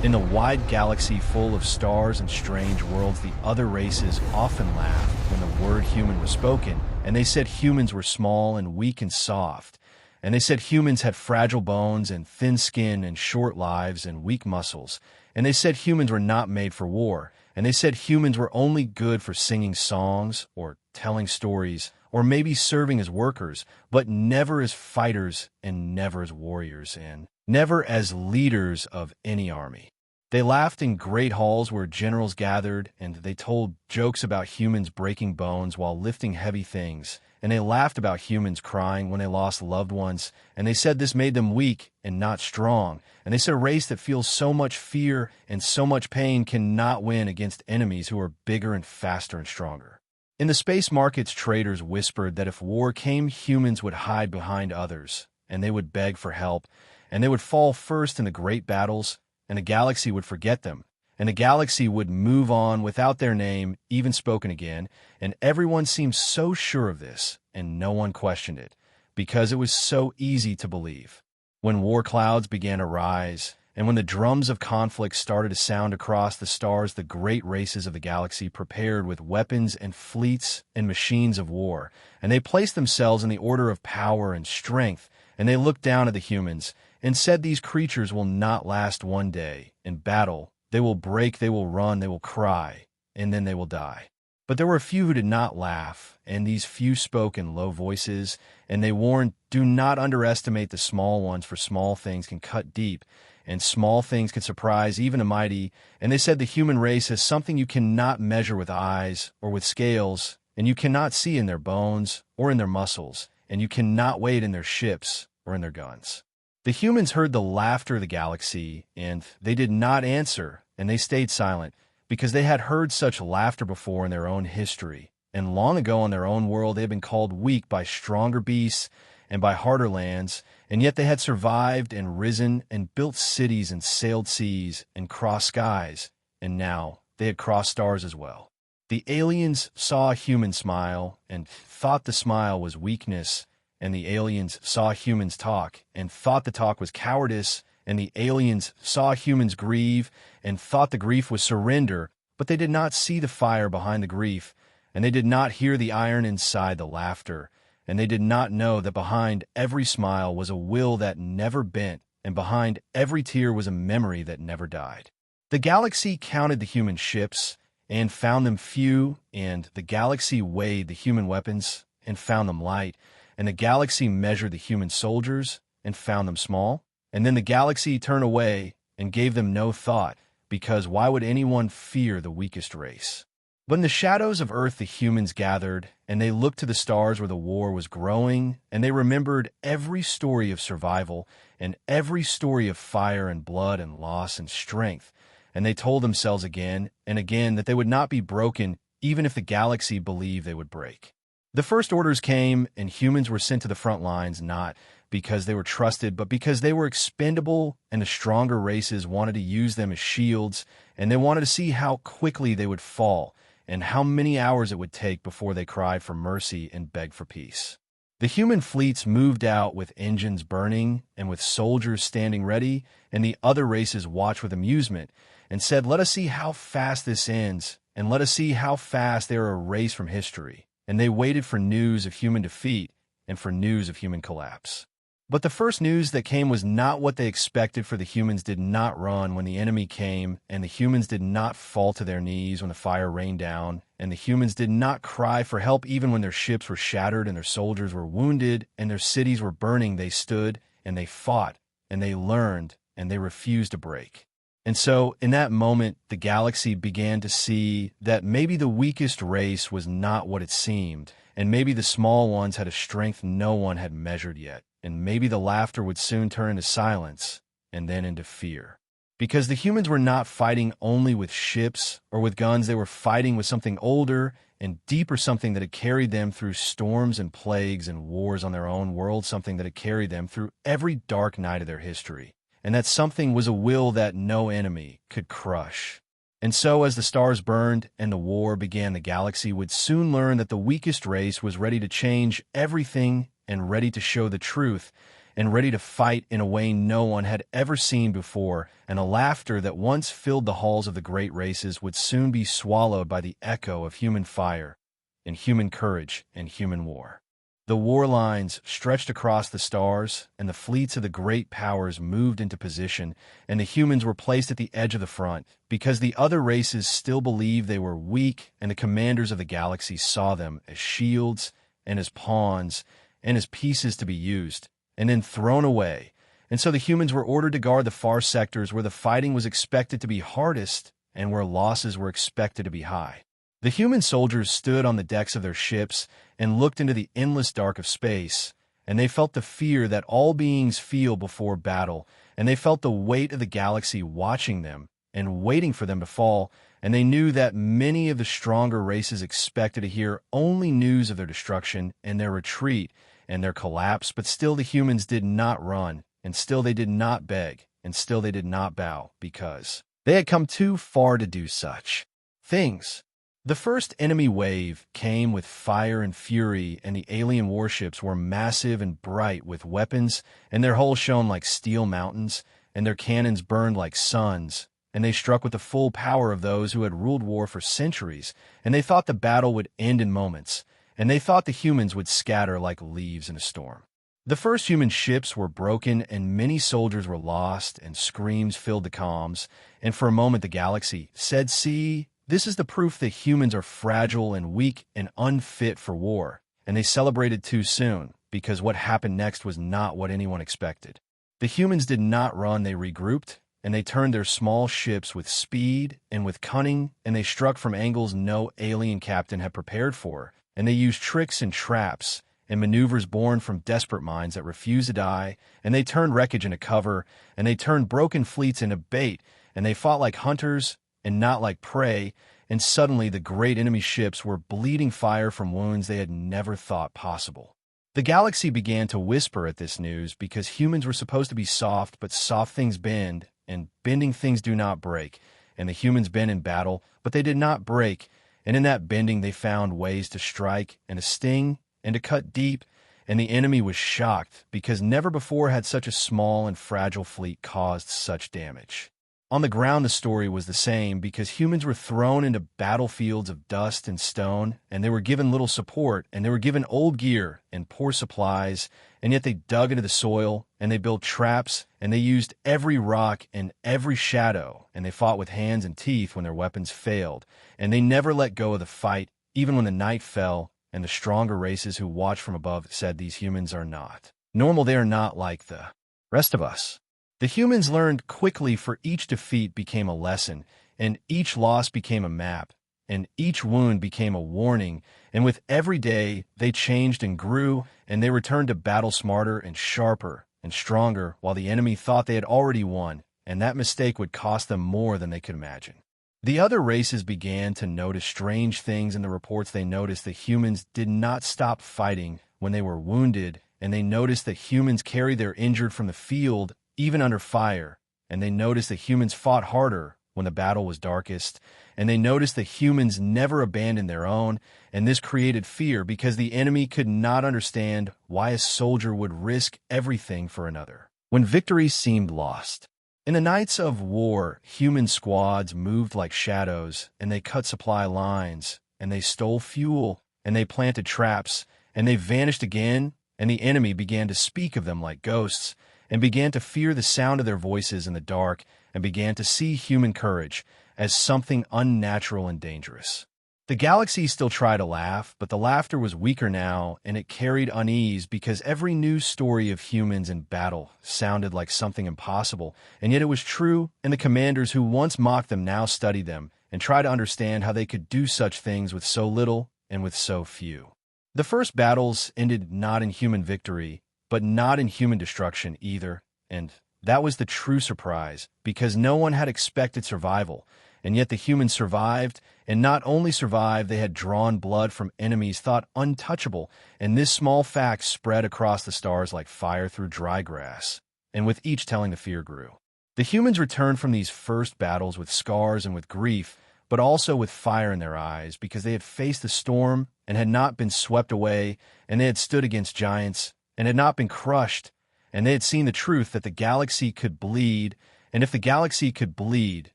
In the wide galaxy full of stars and strange worlds, the other races often laughed when the word human was spoken, and they said humans were small and weak and soft. And they said humans had fragile bones and thin skin and short lives and weak muscles. And they said humans were not made for war. And they said humans were only good for singing songs or telling stories or maybe serving as workers, but never as fighters and never as warriors and never as leaders of any army. They laughed in great halls where generals gathered, and they told jokes about humans breaking bones while lifting heavy things. And they laughed about humans crying when they lost loved ones, and they said this made them weak and not strong. And they said a race that feels so much fear and so much pain cannot win against enemies who are bigger and faster and stronger. In the space markets, traders whispered that if war came, humans would hide behind others, and they would beg for help, and they would fall first in the great battles, and the galaxy would forget them. And the galaxy would move on without their name even spoken again, and everyone seemed so sure of this, and no one questioned it, because it was so easy to believe. When war clouds began to rise, and when the drums of conflict started to sound across the stars, the great races of the galaxy prepared with weapons and fleets and machines of war, and they placed themselves in the order of power and strength, and they looked down at the humans, and said these creatures will not last one day. In battle, they will break, they will run, they will cry, and then they will die. But there were a few who did not laugh, and these few spoke in low voices, and they warned, do not underestimate the small ones, for small things can cut deep, and small things can surprise even a mighty. And they said the human race is something you cannot measure with eyes or with scales, and you cannot see in their bones or in their muscles, and you cannot weigh it in their ships or in their guns. The humans heard the laughter of the galaxy, and they did not answer, and they stayed silent, because they had heard such laughter before in their own history. And long ago on their own world they had been called weak by stronger beasts and by harder lands, and yet they had survived and risen and built cities and sailed seas and crossed skies, and now they had crossed stars as well. The aliens saw a human smile and thought the smile was weakness, and the aliens saw humans talk and thought the talk was cowardice, and the aliens saw humans grieve and thought the grief was surrender, but they did not see the fire behind the grief, and they did not hear the iron inside the laughter, and they did not know that behind every smile was a will that never bent, and behind every tear was a memory that never died. The galaxy counted the human ships and found them few, and the galaxy weighed the human weapons and found them light, and the galaxy measured the human soldiers and found them small. And then the galaxy turned away and gave them no thought, because why would anyone fear the weakest race? But in the shadows of Earth the humans gathered, and they looked to the stars where the war was growing, and they remembered every story of survival and every story of fire and blood and loss and strength. And they told themselves again and again that they would not be broken even if the galaxy believed they would break. The first orders came, and humans were sent to the front lines, not because they were trusted, but because they were expendable, and the stronger races wanted to use them as shields, and they wanted to see how quickly they would fall, and how many hours it would take before they cried for mercy and begged for peace. The human fleets moved out with engines burning and with soldiers standing ready, and the other races watched with amusement and said, let us see how fast this ends, and let us see how fast they are erased from history. And they waited for news of human defeat and for news of human collapse. But the first news that came was not what they expected, for the humans did not run when the enemy came, and the humans did not fall to their knees when the fire rained down, and the humans did not cry for help even when their ships were shattered and their soldiers were wounded and their cities were burning. They stood and they fought and they learned and they refused to break. And so, in that moment, the galaxy began to see that maybe the weakest race was not what it seemed, and maybe the small ones had a strength no one had measured yet, and maybe the laughter would soon turn into silence, and then into fear. Because the humans were not fighting only with ships or with guns, they were fighting with something older and deeper, something that had carried them through storms and plagues and wars on their own world, something that had carried them through every dark night of their history. And that something was a will that no enemy could crush. And so as the stars burned and the war began, the galaxy would soon learn that the weakest race was ready to change everything and ready to show the truth, and ready to fight in a way no one had ever seen before, and the laughter that once filled the halls of the great races would soon be swallowed by the echo of human fire and human courage and human war. The war lines stretched across the stars, and the fleets of the great powers moved into position, and the humans were placed at the edge of the front, because the other races still believed they were weak, and the commanders of the galaxies saw them as shields and as pawns and as pieces to be used, and then thrown away. And so the humans were ordered to guard the far sectors where the fighting was expected to be hardest and where losses were expected to be high. The human soldiers stood on the decks of their ships and looked into the endless dark of space, and they felt the fear that all beings feel before battle, and they felt the weight of the galaxy watching them and waiting for them to fall, and they knew that many of the stronger races expected to hear only news of their destruction and their retreat and their collapse, but still the humans did not run, and still they did not beg, and still they did not bow, because they had come too far to do such things. The first enemy wave came with fire and fury, and the alien warships were massive and bright with weapons, and their hulls shone like steel mountains, and their cannons burned like suns, and they struck with the full power of those who had ruled war for centuries, and they thought the battle would end in moments, and they thought the humans would scatter like leaves in a storm. The first human ships were broken, and many soldiers were lost, and screams filled the comms, and for a moment the galaxy said, "See, this is the proof that humans are fragile and weak and unfit for war," and they celebrated too soon, because what happened next was not what anyone expected. The humans did not run, they regrouped, and they turned their small ships with speed and with cunning, and they struck from angles no alien captain had prepared for, and they used tricks and traps and maneuvers born from desperate minds that refused to die, and they turned wreckage into cover, and they turned broken fleets into bait, and they fought like hunters and not like prey, and suddenly the great enemy ships were bleeding fire from wounds they had never thought possible. The galaxy began to whisper at this news, because humans were supposed to be soft, but soft things bend, and bending things do not break, and the humans bent in battle, but they did not break, and in that bending they found ways to strike and to sting and to cut deep, and the enemy was shocked, because never before had such a small and fragile fleet caused such damage. On the ground, the story was the same, because humans were thrown into battlefields of dust and stone, and they were given little support, and they were given old gear and poor supplies, and yet they dug into the soil, and they built traps, and they used every rock and every shadow, and they fought with hands and teeth when their weapons failed, and they never let go of the fight, even when the night fell, and the stronger races who watched from above said, "These humans are not normal, they are not like the rest of us." The humans learned quickly, for each defeat became a lesson, and each loss became a map, and each wound became a warning, and with every day they changed and grew, and they returned to battle smarter and sharper and stronger, while the enemy thought they had already won, and that mistake would cost them more than they could imagine. The other races began to notice strange things in the reports. They noticed that humans did not stop fighting when they were wounded, and they noticed that humans carried their injured from the field even under fire, and they noticed that humans fought harder when the battle was darkest, and they noticed that humans never abandoned their own, and this created fear, because the enemy could not understand why a soldier would risk everything for another when victory seemed lost. In the nights of war, human squads moved like shadows, and they cut supply lines, and they stole fuel, and they planted traps, and they vanished again, and the enemy began to speak of them like ghosts, and began to fear the sound of their voices in the dark, and began to see human courage as something unnatural and dangerous. The galaxy still tried to laugh, but the laughter was weaker now, and it carried unease, because every new story of humans in battle sounded like something impossible, and yet it was true, and the commanders who once mocked them now studied them and tried to understand how they could do such things with so little and with so few. The first battles ended not in human victory, but not in human destruction either, and that was the true surprise, because no one had expected survival, and yet the humans survived, and not only survived, they had drawn blood from enemies thought untouchable, and this small fact spread across the stars like fire through dry grass, and with each telling the fear grew. The humans returned from these first battles with scars and with grief, but also with fire in their eyes, because they had faced the storm and had not been swept away, and they had stood against giants, and had not been crushed, and they had seen the truth that the galaxy could bleed, and if the galaxy could bleed,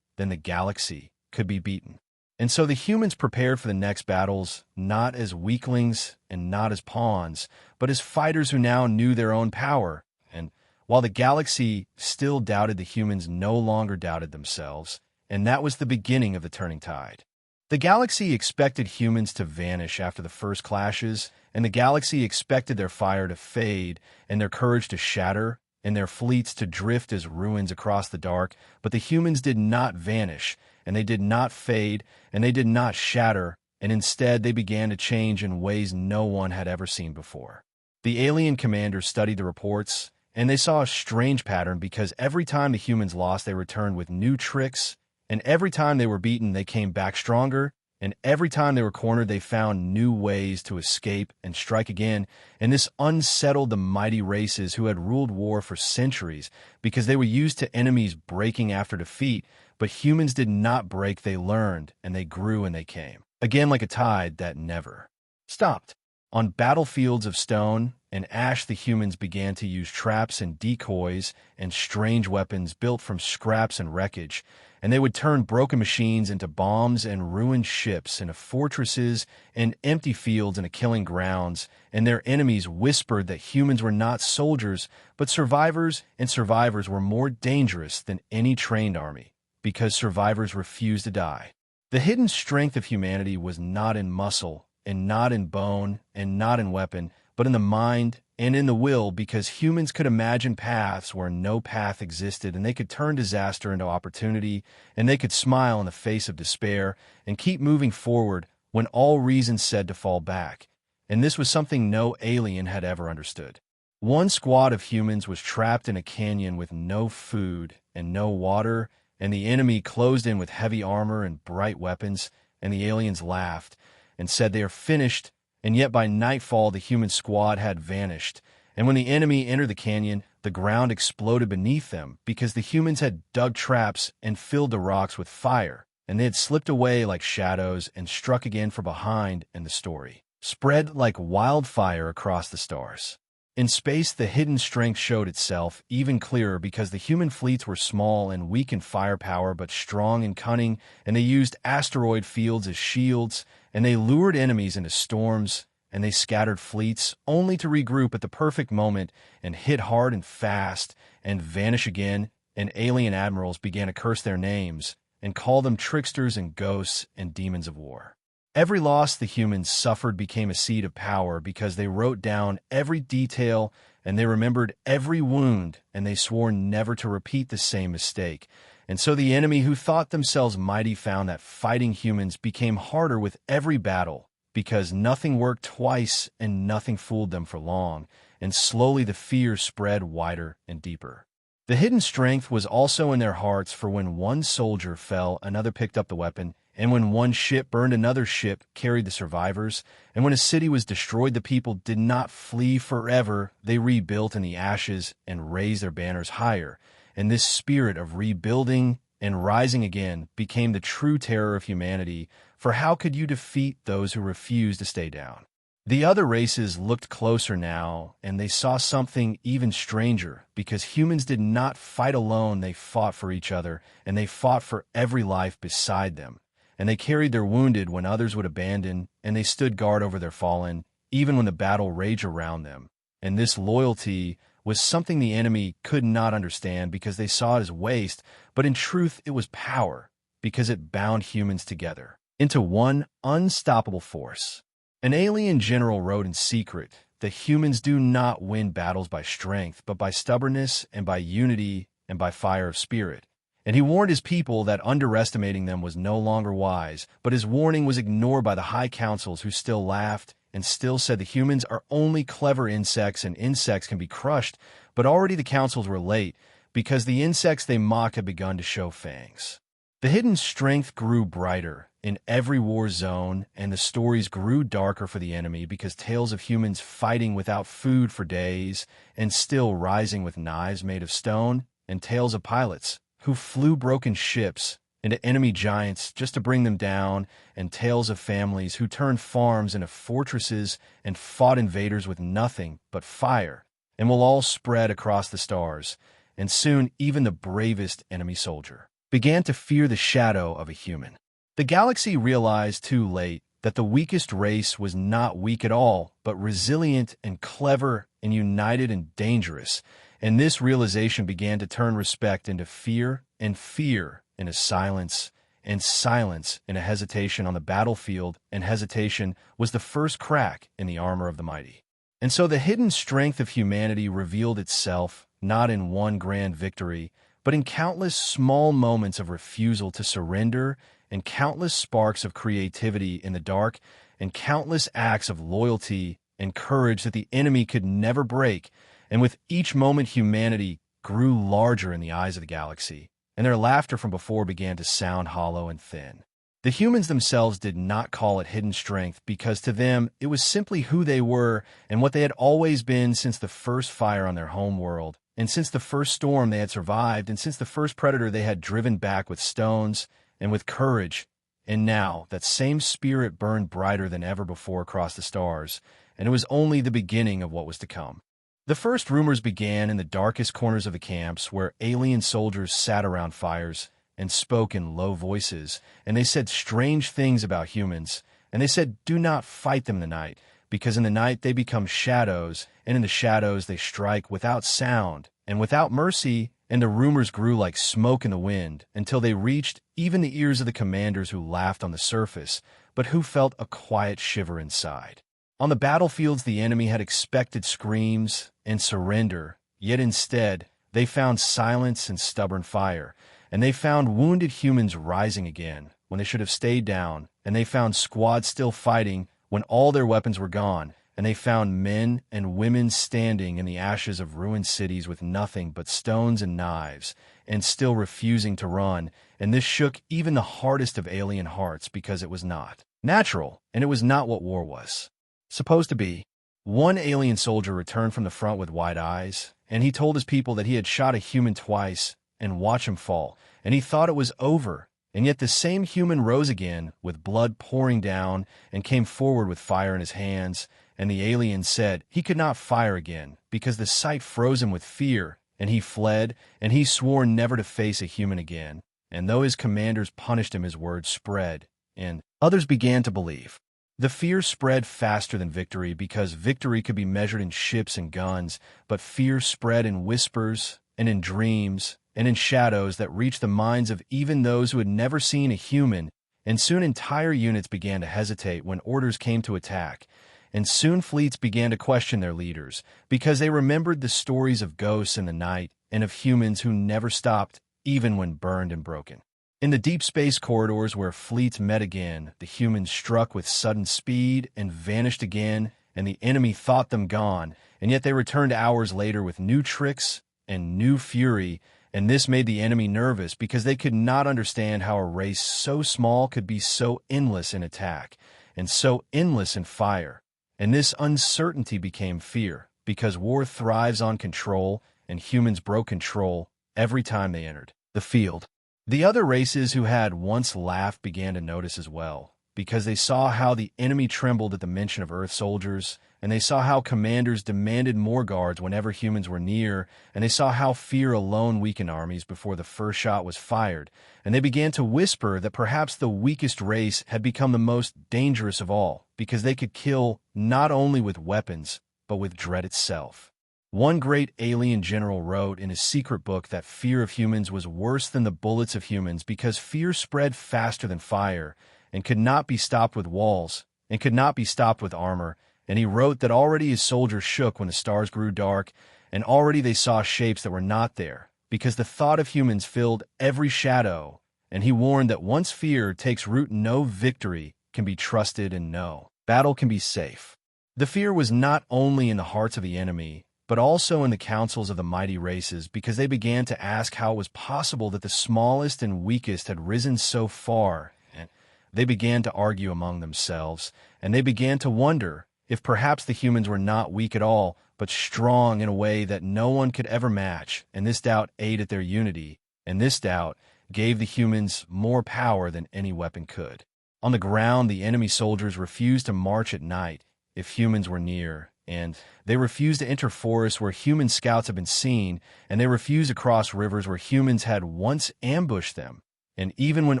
then the galaxy could be beaten. And so the humans prepared for the next battles, not as weaklings and not as pawns, but as fighters who now knew their own power. And while the galaxy still doubted, the humans no longer doubted themselves, and that was the beginning of the turning tide. The galaxy expected humans to vanish after the first clashes, and the galaxy expected their fire to fade and their courage to shatter and their fleets to drift as ruins across the dark. But the humans did not vanish, and they did not fade, and they did not shatter, and instead they began to change in ways no one had ever seen before. The alien commanders studied the reports, and they saw a strange pattern because every time the humans lost, they returned with new tricks, and every time they were beaten, they came back stronger, and every time they were cornered, they found new ways to escape and strike again, and this unsettled the mighty races who had ruled war for centuries because they were used to enemies breaking after defeat, but humans did not break. They learned, and they grew, and they came. Again, like a tide that never stopped. On battlefields of stone and ash, the humans began to use traps and decoys and strange weapons built from scraps and wreckage, and they would turn broken machines into bombs and ruined ships into fortresses and empty fields into killing grounds, and their enemies whispered that humans were not soldiers, but survivors, and survivors were more dangerous than any trained army, because survivors refused to die. The hidden strength of humanity was not in muscle, and not in bone, and not in weapon, but in the mind and in the will, because humans could imagine paths where no path existed, and they could turn disaster into opportunity, and they could smile in the face of despair and keep moving forward when all reason said to fall back. And this was something no alien had ever understood. One squad of humans was trapped in a canyon with no food and no water, and the enemy closed in with heavy armor and bright weapons, and the aliens laughed and said, "They are finished." And yet by nightfall, the human squad had vanished. And when the enemy entered the canyon, the ground exploded beneath them because the humans had dug traps and filled the rocks with fire, and they had slipped away like shadows and struck again from behind, and the story spread like wildfire across the stars. In space, the hidden strength showed itself even clearer because the human fleets were small and weak in firepower but strong in cunning, and they used asteroid fields as shields, and they lured enemies into storms, and they scattered fleets only to regroup at the perfect moment and hit hard and fast and vanish again, and alien admirals began to curse their names and call them tricksters and ghosts and demons of war. Every loss the humans suffered became a seed of power because they wrote down every detail and they remembered every wound, and they swore never to repeat the same mistake. And so the enemy who thought themselves mighty found that fighting humans became harder with every battle because nothing worked twice and nothing fooled them for long, and slowly the fear spread wider and deeper. The hidden strength was also in their hearts, for when one soldier fell, another picked up the weapon, and when one ship burned, another ship carried the survivors, and when a city was destroyed, the people did not flee forever. They rebuilt in the ashes and raised their banners higher. And this spirit of rebuilding and rising again became the true terror of humanity, for how could you defeat those who refuse to stay down? The other races looked closer now, and they saw something even stranger, because humans did not fight alone. They fought for each other, and they fought for every life beside them. And they carried their wounded when others would abandon, and they stood guard over their fallen, even when the battle raged around them. And this loyalty was something the enemy could not understand because they saw it as waste, but in truth it was power, because it bound humans together into one unstoppable force. An alien general wrote in secret that humans do not win battles by strength, but by stubbornness and by unity and by fire of spirit. And he warned his people that underestimating them was no longer wise, but his warning was ignored by the high councils, who still laughed and still said the humans are only clever insects and insects can be crushed. But already the councils were late, because the insects they mocked had begun to show fangs. The hidden strength grew brighter in every war zone, and the stories grew darker for the enemy, because tales of humans fighting without food for days and still rising with knives made of stone, and tales of pilots who flew broken ships into enemy giants just to bring them down, and tales of families who turned farms into fortresses and fought invaders with nothing but fire. and will all spread across the stars. And soon even the bravest enemy soldier began to fear the shadow of a human. The galaxy realized too late that the weakest race was not weak at all, but resilient and clever and united and dangerous. And this realization began to turn respect into fear, and fear into silence, and silence into hesitation on the battlefield, and hesitation was the first crack in the armor of the mighty. And so the hidden strength of humanity revealed itself, not in one grand victory, but in countless small moments of refusal to surrender, and countless sparks of creativity in the dark, and countless acts of loyalty and courage that the enemy could never break. And with each moment, humanity grew larger in the eyes of the galaxy, and their laughter from before began to sound hollow and thin. The humans themselves did not call it hidden strength, because to them it was simply who they were and what they had always been since the first fire on their home world, and since the first storm they had survived, and since the first predator they had driven back with stones and with courage. And now that same spirit burned brighter than ever before across the stars, and it was only the beginning of what was to come. The first rumors began in the darkest corners of the camps, where alien soldiers sat around fires and spoke in low voices, and they said strange things about humans, and they said, "Do not fight them in the night, because in the night they become shadows, and in the shadows they strike without sound and without mercy." And the rumors grew like smoke in the wind until they reached even the ears of the commanders, who laughed on the surface, but who felt a quiet shiver inside. On the battlefields, the enemy had expected screams and surrender, yet instead they found silence and stubborn fire, and they found wounded humans rising again when they should have stayed down, and they found squads still fighting when all their weapons were gone, and they found men and women standing in the ashes of ruined cities with nothing but stones and knives, and still refusing to run. And this shook even the hardest of alien hearts, because it was not natural, and it was not what war was supposed to be. One alien soldier returned from the front with wide eyes, and he told his people that he had shot a human twice and watched him fall, and he thought it was over. And yet the same human rose again with blood pouring down and came forward with fire in his hands. And the alien said he could not fire again, because the sight froze him with fear, and he fled, and he swore never to face a human again. And though his commanders punished him, his word spread, and others began to believe. The fear spread faster than victory, because victory could be measured in ships and guns, but fear spread in whispers and in dreams and in shadows that reached the minds of even those who had never seen a human. And soon entire units began to hesitate when orders came to attack. And soon fleets began to question their leaders, because they remembered the stories of ghosts in the night and of humans who never stopped, even when burned and broken. In the deep space corridors where fleets met again, the humans struck with sudden speed and vanished again, and the enemy thought them gone, and yet they returned hours later with new tricks and new fury. And this made the enemy nervous, because they could not understand how a race so small could be so endless in attack and so endless in fire. And this uncertainty became fear, because war thrives on control, and humans broke control every time they entered the field. The other races who had once laughed began to notice as well, because they saw how the enemy trembled at the mention of Earth soldiers, and they saw how commanders demanded more guards whenever humans were near, and they saw how fear alone weakened armies before the first shot was fired, and they began to whisper that perhaps the weakest race had become the most dangerous of all, because they could kill not only with weapons, but with dread itself. One great alien general wrote in his secret book that fear of humans was worse than the bullets of humans, because fear spread faster than fire, and could not be stopped with walls, and could not be stopped with armor. And he wrote that already his soldiers shook when the stars grew dark, and already they saw shapes that were not there, because the thought of humans filled every shadow. And he warned that once fear takes root, no victory can be trusted, and no battle can be safe. The fear was not only in the hearts of the enemy, but also in the councils of the mighty races, because they began to ask how it was possible that the smallest and weakest had risen so far. And they began to argue among themselves, and they began to wonder if perhaps the humans were not weak at all, but strong in a way that no one could ever match. And this doubt ate at their unity, and this doubt gave the humans more power than any weapon could. On the ground, the enemy soldiers refused to march at night if humans were near, and they refused to enter forests where human scouts had been seen, and they refused to cross rivers where humans had once ambushed them. And even when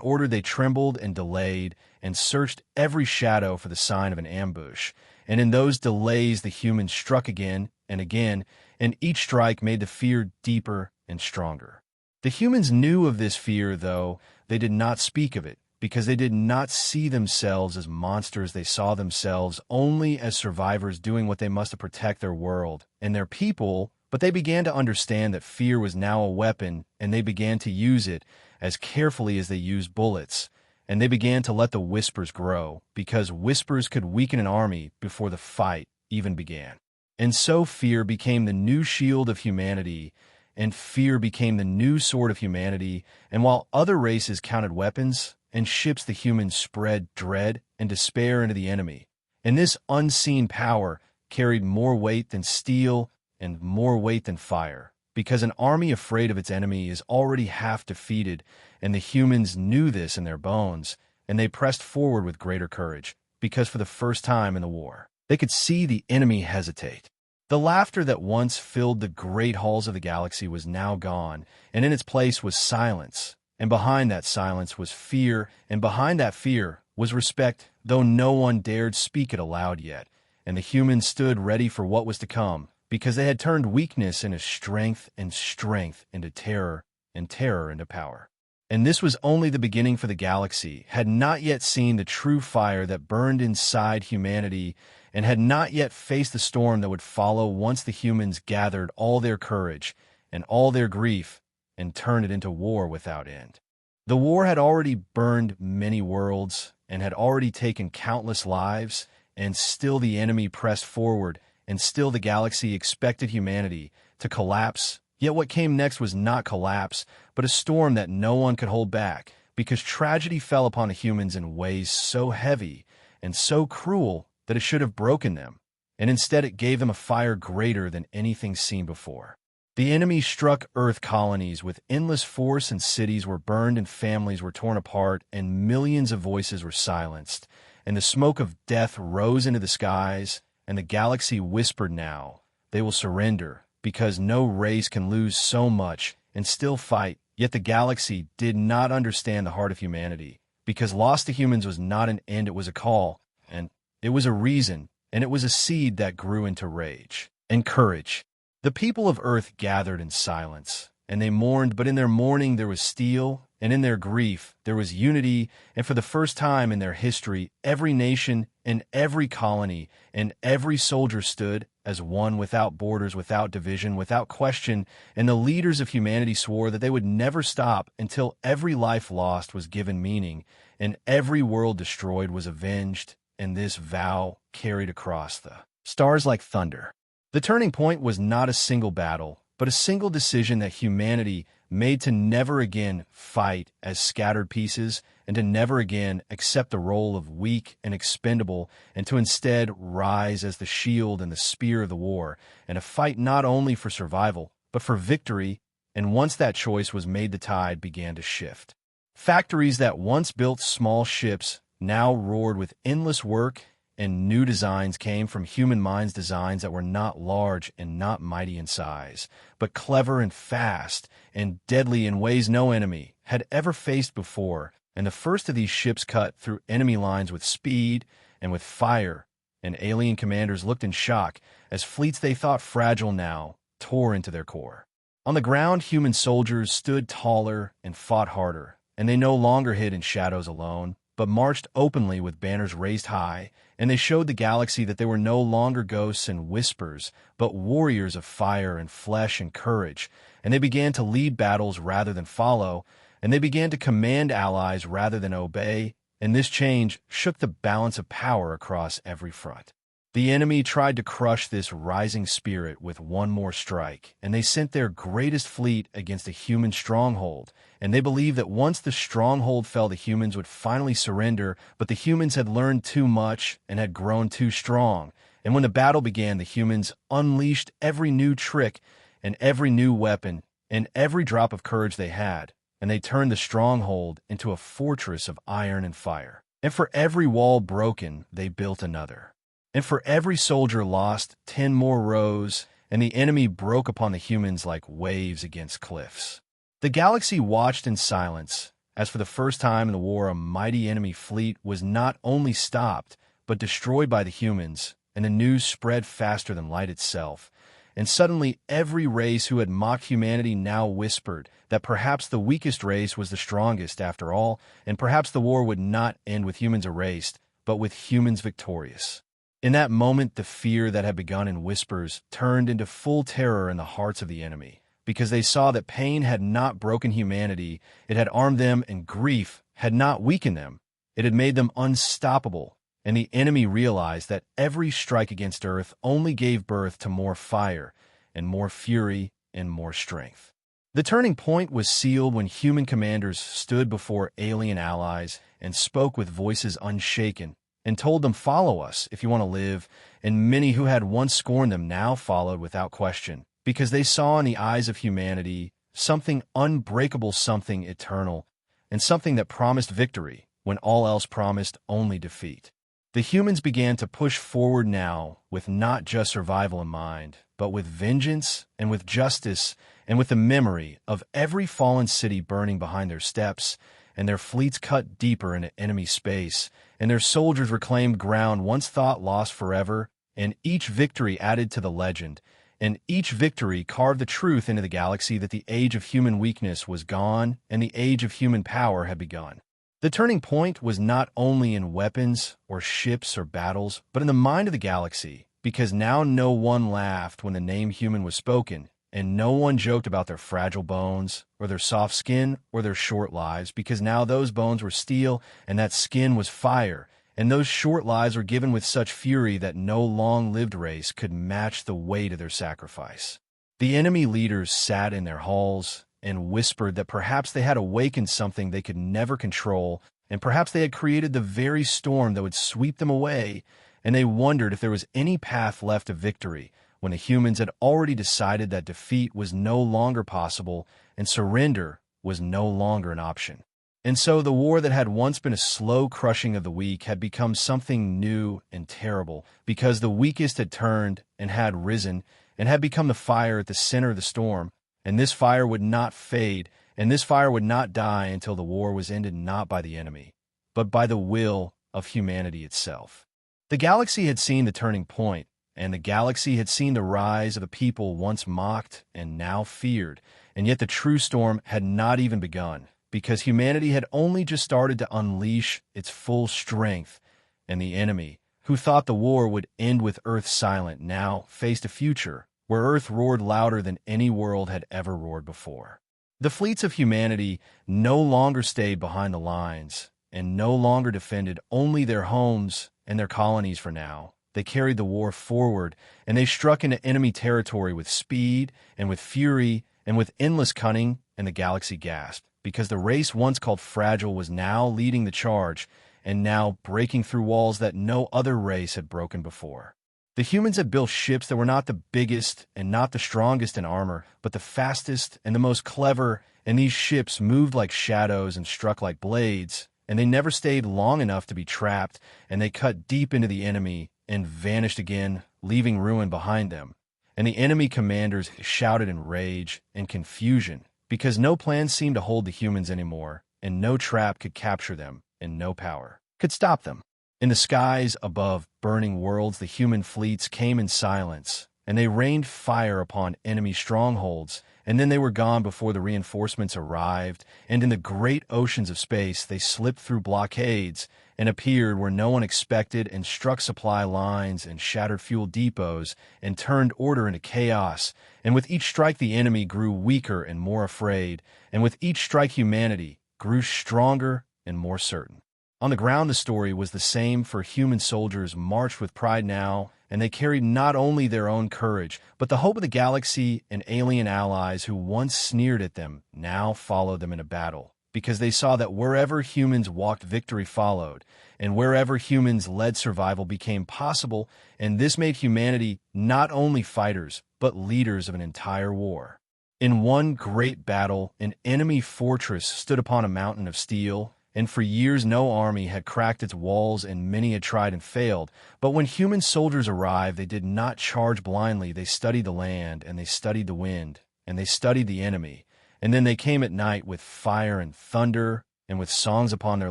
ordered, they trembled and delayed and searched every shadow for the sign of an ambush. And in those delays, the humans struck again, and each strike made the fear deeper and stronger. The humans knew of this fear, though they did not speak of it, because they did not see themselves as monsters. They saw themselves only as survivors doing what they must to protect their world and their people. But they began to understand that fear was now a weapon, and they began to use it as carefully as they used bullets. And they began to let the whispers grow, because whispers could weaken an army before the fight even began. And so fear became the new shield of humanity, and fear became the new sword of humanity. And while other races counted weapons and ships, the humans spread dread and despair into the enemy. And this unseen power carried more weight than steel and more weight than fire, because an army afraid of its enemy is already half defeated, and the humans knew this in their bones, and they pressed forward with greater courage, because for the first time in the war, they could see the enemy hesitate. The laughter that once filled the great halls of the galaxy was now gone, and in its place was silence. And behind that silence was fear, and behind that fear was respect, though no one dared speak it aloud yet. And the humans stood ready for what was to come, because they had turned weakness into strength, and strength into terror, and terror into power. And this was only the beginning, for the galaxy had not yet seen the true fire that burned inside humanity, and had not yet faced the storm that would follow once the humans gathered all their courage and all their grief and turned it into war without end. The war had already burned many worlds and had already taken countless lives, and still the enemy pressed forward, and still the galaxy expected humanity to collapse. Yet what came next was not collapse, but a storm that no one could hold back, because tragedy fell upon the humans in ways so heavy and so cruel that it should have broken them, and instead it gave them a fire greater than anything seen before. The enemy struck Earth colonies with endless force, and cities were burned, and families were torn apart, and millions of voices were silenced, and the smoke of death rose into the skies, and the galaxy whispered, now they will surrender, because no race can lose so much and still fight. Yet the galaxy did not understand the heart of humanity, because loss to humans was not an end, it was a call, and it was a reason, and it was a seed that grew into rage and courage. The people of Earth gathered in silence, and they mourned, but in their mourning there was steel, and in their grief there was unity, and for the first time in their history, every nation and every colony and every soldier stood as one, without borders, without division, without question, and the leaders of humanity swore that they would never stop until every life lost was given meaning, and every world destroyed was avenged, and this vow carried across the stars like thunder. The turning point was not a single battle, but a single decision that humanity made to never again fight as scattered pieces, and to never again accept the role of weak and expendable, and to instead rise as the shield and the spear of the war, and to fight not only for survival, but for victory. And once that choice was made, the tide began to shift. Factories that once built small ships now roared with endless work, and new designs came from human minds, designs that were not large and not mighty in size, but clever and fast and deadly in ways no enemy had ever faced before. And the first of these ships cut through enemy lines with speed and with fire, and alien commanders looked in shock as fleets they thought fragile now tore into their core. On the ground, human soldiers stood taller and fought harder, and they no longer hid in shadows alone, but marched openly with banners raised high, and they showed the galaxy that they were no longer ghosts and whispers, but warriors of fire and flesh and courage. And they began to lead battles rather than follow, and they began to command allies rather than obey, and this change shook the balance of power across every front. The enemy tried to crush this rising spirit with one more strike, and they sent their greatest fleet against a human stronghold, and they believed that once the stronghold fell, the humans would finally surrender, but the humans had learned too much and had grown too strong, and when the battle began, the humans unleashed every new trick and every new weapon and every drop of courage they had, and they turned the stronghold into a fortress of iron and fire. And for every wall broken, they built another. And for every soldier lost, 10 more rose, and the enemy broke upon the humans like waves against cliffs. The galaxy watched in silence, as for the first time in the war a mighty enemy fleet was not only stopped, but destroyed by the humans, and the news spread faster than light itself. And suddenly every race who had mocked humanity now whispered that perhaps the weakest race was the strongest after all, and perhaps the war would not end with humans erased, but with humans victorious. In that moment, the fear that had begun in whispers turned into full terror in the hearts of the enemy, because they saw that pain had not broken humanity, it had armed them, and grief had not weakened them. It had made them unstoppable, and the enemy realized that every strike against Earth only gave birth to more fire, and more fury, and more strength. The turning point was sealed when human commanders stood before alien allies and spoke with voices unshaken, and told them, "Follow us if you want to live," and many who had once scorned them now followed without question, because they saw in the eyes of humanity something unbreakable, something eternal, and something that promised victory when all else promised only defeat. The humans began to push forward now with not just survival in mind, but with vengeance and with justice and with the memory of every fallen city burning behind their steps, and their fleets cut deeper into enemy space, and their soldiers reclaimed ground once thought lost forever, and each victory added to the legend, and each victory carved the truth into the galaxy that the age of human weakness was gone and the age of human power had begun. The turning point was not only in weapons or ships or battles, but in the mind of the galaxy, because now no one laughed when the name human was spoken, and no one joked about their fragile bones, or their soft skin, or their short lives, because now those bones were steel, and that skin was fire, and those short lives were given with such fury that no long-lived race could match the weight of their sacrifice. The enemy leaders sat in their halls and whispered that perhaps they had awakened something they could never control, and perhaps they had created the very storm that would sweep them away, and they wondered if there was any path left to victory, when the humans had already decided that defeat was no longer possible and surrender was no longer an option. And so the war that had once been a slow crushing of the weak had become something new and terrible, because the weakest had turned and had risen and had become the fire at the center of the storm, and this fire would not fade, and this fire would not die until the war was ended not by the enemy, but by the will of humanity itself. The galaxy had seen the turning point, and the galaxy had seen the rise of a people once mocked and now feared, and yet the true storm had not even begun, because humanity had only just started to unleash its full strength, and the enemy, who thought the war would end with Earth silent, now faced a future where Earth roared louder than any world had ever roared before. The fleets of humanity no longer stayed behind the lines, and no longer defended only their homes and their colonies for now. They carried the war forward, and they struck into enemy territory with speed and with fury and with endless cunning, and the galaxy gasped, because the race once called fragile was now leading the charge, and now breaking through walls that no other race had broken before. The humans had built ships that were not the biggest and not the strongest in armor, but the fastest and the most clever, and these ships moved like shadows and struck like blades, and they never stayed long enough to be trapped, and they cut deep into the enemy and vanished again, leaving ruin behind them. And the enemy commanders shouted in rage and confusion, because no plan seemed to hold the humans anymore, and no trap could capture them, and no power could stop them. In the skies above burning worlds, the human fleets came in silence, and they rained fire upon enemy strongholds, and then they were gone before the reinforcements arrived, and in the great oceans of space they slipped through blockades and appeared where no one expected, and struck supply lines and shattered fuel depots and turned order into chaos, and with each strike the enemy grew weaker and more afraid, and with each strike humanity grew stronger and more certain. On the ground the story was the same, for human soldiers marched with pride now, and they carried not only their own courage, but the hope of the galaxy, and alien allies who once sneered at them now followed them into battle, because they saw that wherever humans walked victory followed, and wherever humans led survival became possible, and this made humanity not only fighters, but leaders of an entire war. In one great battle, an enemy fortress stood upon a mountain of steel, and for years no army had cracked its walls and many had tried and failed. But when human soldiers arrived, they did not charge blindly. They studied the land, and they studied the wind, and they studied the enemy. And then they came at night with fire and thunder, and with songs upon their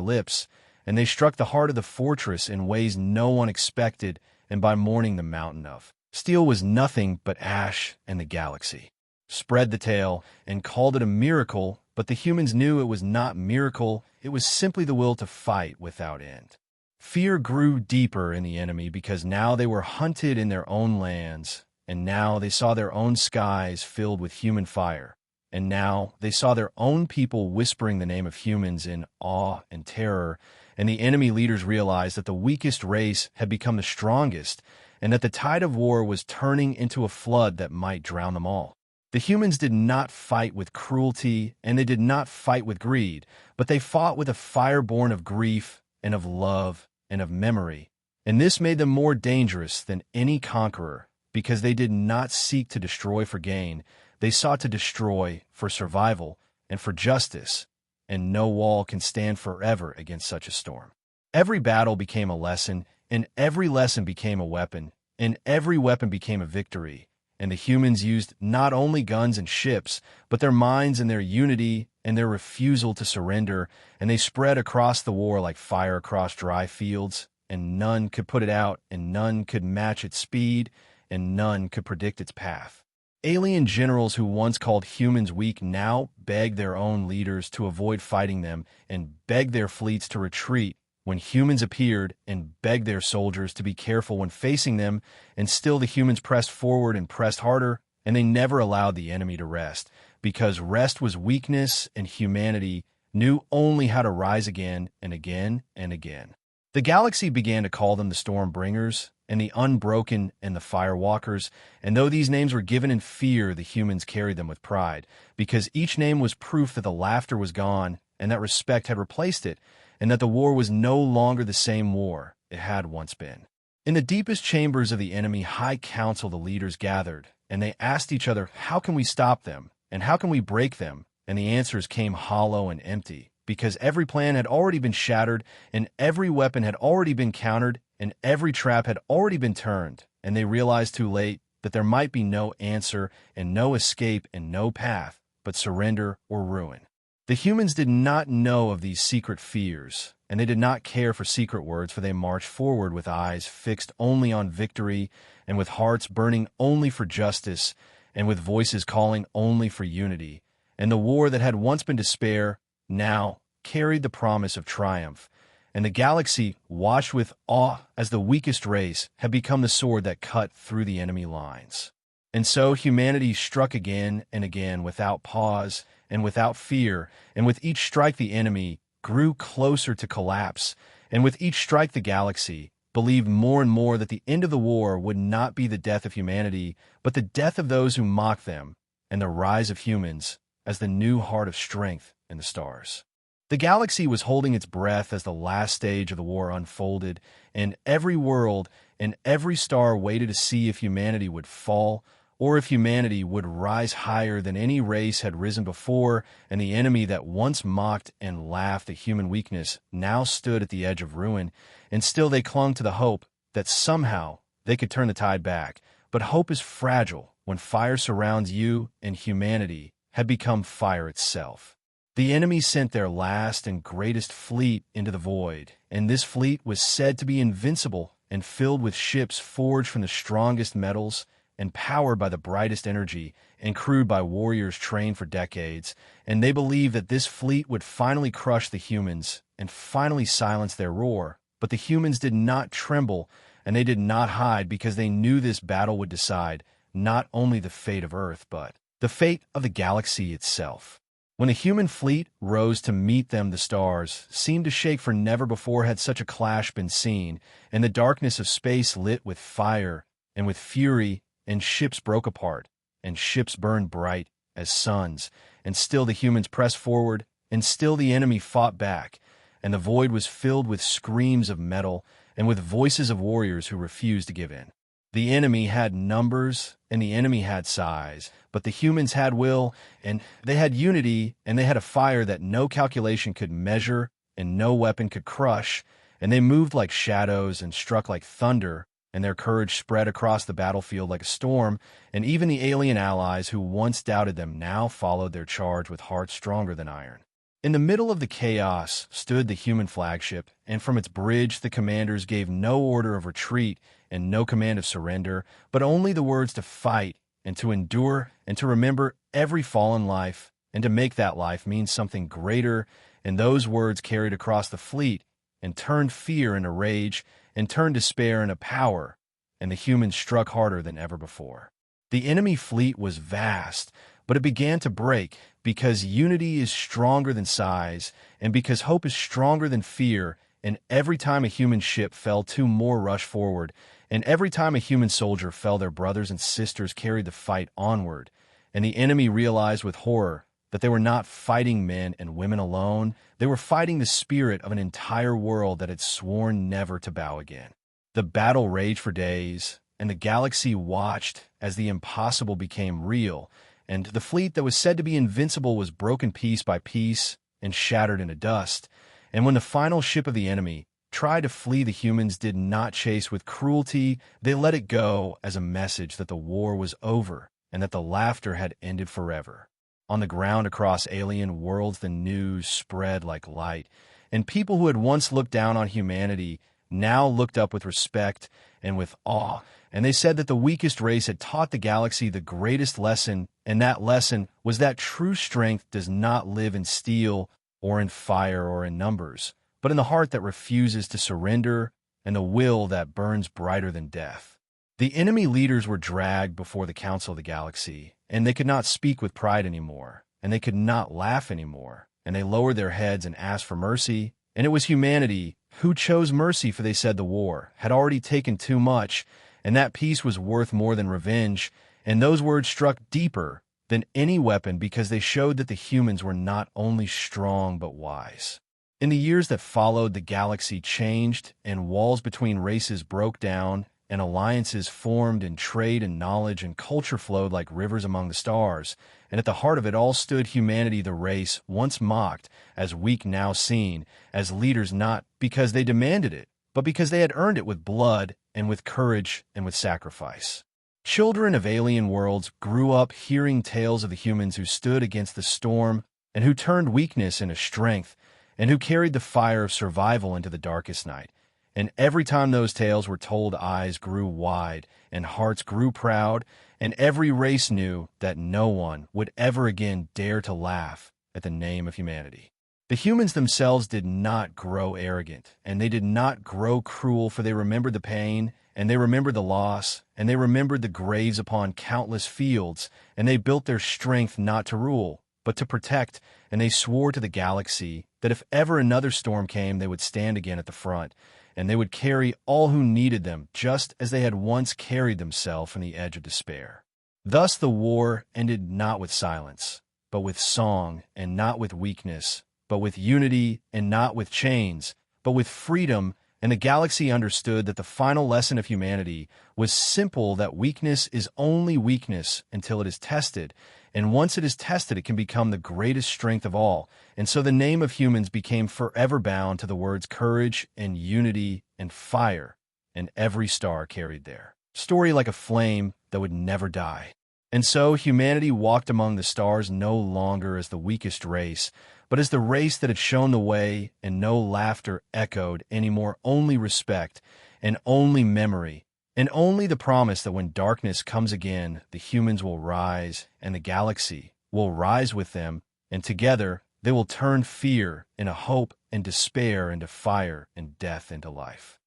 lips, and they struck the heart of the fortress in ways no one expected, and by morning the mountain of steel was nothing but ash and the galaxy. Spread the tale and called it a miracle, but the humans knew it was not miracle, it was simply the will to fight without end. Fear grew deeper in the enemy because now they were hunted in their own lands, and now they saw their own skies filled with human fire, and now they saw their own people whispering the name of humans in awe and terror, and the enemy leaders realized that the weakest race had become the strongest, and that the tide of war was turning into a flood that might drown them all. The humans did not fight with cruelty, and they did not fight with greed, but they fought with a fire born of grief and of love and of memory. And this made them more dangerous than any conqueror, because they did not seek to destroy for gain. They sought to destroy for survival and for justice, and no wall can stand forever against such a storm. Every battle became a lesson, and every lesson became a weapon, and every weapon became a victory. And the humans used not only guns and ships, but their minds and their unity and their refusal to surrender, and they spread across the war like fire across dry fields, and none could put it out, and none could match its speed, and none could predict its path. Alien generals who once called humans weak now begged their own leaders to avoid fighting them and begged their fleets to retreat when humans appeared, and begged their soldiers to be careful when facing them, and still the humans pressed forward and pressed harder, and they never allowed the enemy to rest, because rest was weakness, and humanity knew only how to rise again and again and again. The galaxy began to call them the Stormbringers, and the Unbroken, and the Firewalkers, and though these names were given in fear, the humans carried them with pride, because each name was proof that the laughter was gone, and that respect had replaced it, and that the war was no longer the same war it had once been. In the deepest chambers of the enemy high council the leaders gathered, and they asked each other, how can we stop them, and how can we break them? And the answers came hollow and empty, because every plan had already been shattered, and every weapon had already been countered, and every trap had already been turned, and they realized too late that there might be no answer, and no escape, and no path, but surrender or ruin. The humans did not know of these secret fears, and they did not care for secret words, for they marched forward with eyes fixed only on victory, and with hearts burning only for justice, and with voices calling only for unity. And the war that had once been despair now carried the promise of triumph, and the galaxy, watched with awe as the weakest race, had become the sword that cut through the enemy lines. And so humanity struck again and again without pause and without fear, and with each strike the enemy grew closer to collapse, and with each strike the galaxy believed more and more that the end of the war would not be the death of humanity, but the death of those who mocked them, and the rise of humans as the new heart of strength in the stars. The galaxy was holding its breath as the last stage of the war unfolded, and every world and every star waited to see if humanity would fall, or if humanity would rise higher than any race had risen before, and the enemy that once mocked and laughed at human weakness now stood at the edge of ruin, and still they clung to the hope that somehow they could turn the tide back. But hope is fragile when fire surrounds you, and humanity had become fire itself. The enemy sent their last and greatest fleet into the void, and this fleet was said to be invincible and filled with ships forged from the strongest metals, and powered by the brightest energy, and crewed by warriors trained for decades, and they believed that this fleet would finally crush the humans and finally silence their roar. But the humans did not tremble, and they did not hide, because they knew this battle would decide not only the fate of Earth, but the fate of the galaxy itself. When the human fleet rose to meet them, the stars seemed to shake, for never before had such a clash been seen, and the darkness of space lit with fire and with fury, and ships broke apart, and ships burned bright as suns, and still the humans pressed forward, and still the enemy fought back, and the void was filled with screams of metal, and with voices of warriors who refused to give in. The enemy had numbers, and the enemy had size, but the humans had will, and they had unity, and they had a fire that no calculation could measure, and no weapon could crush, and they moved like shadows and struck like thunder, and their courage spread across the battlefield like a storm, and even the alien allies who once doubted them now followed their charge with hearts stronger than iron. In the middle of the chaos stood the human flagship, and from its bridge the commanders gave no order of retreat and no command of surrender, but only the words to fight and to endure and to remember every fallen life and to make that life mean something greater, and those words carried across the fleet and turned fear into rage and turned despair into power, and the humans struck harder than ever before. The enemy fleet was vast, but it began to break because unity is stronger than size and because hope is stronger than fear, and every time a human ship fell, two more rushed forward, and every time a human soldier fell, their brothers and sisters carried the fight onward, and the enemy realized with horror that they were not fighting men and women alone. They were fighting the spirit of an entire world that had sworn never to bow again. The battle raged for days, and the galaxy watched as the impossible became real, and the fleet that was said to be invincible was broken piece by piece and shattered into dust. And when the final ship of the enemy tried to flee, the humans did not chase with cruelty. They let it go as a message that the war was over and that the laughter had ended forever. On the ground across alien worlds, the news spread like light, and people who had once looked down on humanity now looked up with respect and with awe, and they said that the weakest race had taught the galaxy the greatest lesson, and that lesson was that true strength does not live in steel or in fire or in numbers, but in the heart that refuses to surrender and the will that burns brighter than death. The enemy leaders were dragged before the Council of the Galaxy, and they could not speak with pride anymore, and they could not laugh anymore, and they lowered their heads and asked for mercy, and it was humanity who chose mercy, for they said the war had already taken too much, and that peace was worth more than revenge, and those words struck deeper than any weapon because they showed that the humans were not only strong but wise. In the years that followed, the galaxy changed, and walls between races broke down, and alliances formed, and trade and knowledge and culture flowed like rivers among the stars. And at the heart of it all stood humanity, the race once mocked, as weak now seen, as leaders not because they demanded it, but because they had earned it with blood and with courage and with sacrifice. Children of alien worlds grew up hearing tales of the humans who stood against the storm and who turned weakness into strength and who carried the fire of survival into the darkest night. And every time those tales were told, eyes grew wide and hearts grew proud, and every race knew that no one would ever again dare to laugh at the name of humanity. The humans themselves did not grow arrogant, and they did not grow cruel, for they remembered the pain, and they remembered the loss, and they remembered the graves upon countless fields, and they built their strength not to rule, but to protect, and they swore to the galaxy that if ever another storm came, they would stand again at the front, and they would carry all who needed them, just as they had once carried themselves from the edge of despair. Thus the war ended not with silence, but with song, and not with weakness, but with unity, and not with chains, but with freedom, and the galaxy understood that the final lesson of humanity was simple, that weakness is only weakness until it is tested, and once it is tested, it can become the greatest strength of all. And so the name of humans became forever bound to the words courage and unity and fire, and every star carried their story like a flame that would never die. And so humanity walked among the stars no longer as the weakest race, but as the race that had shown the way, and no laughter echoed anymore, only respect and only memory, and only the promise that when darkness comes again, the humans will rise, and the galaxy will rise with them, and together they will turn fear into hope and despair into fire and death into life.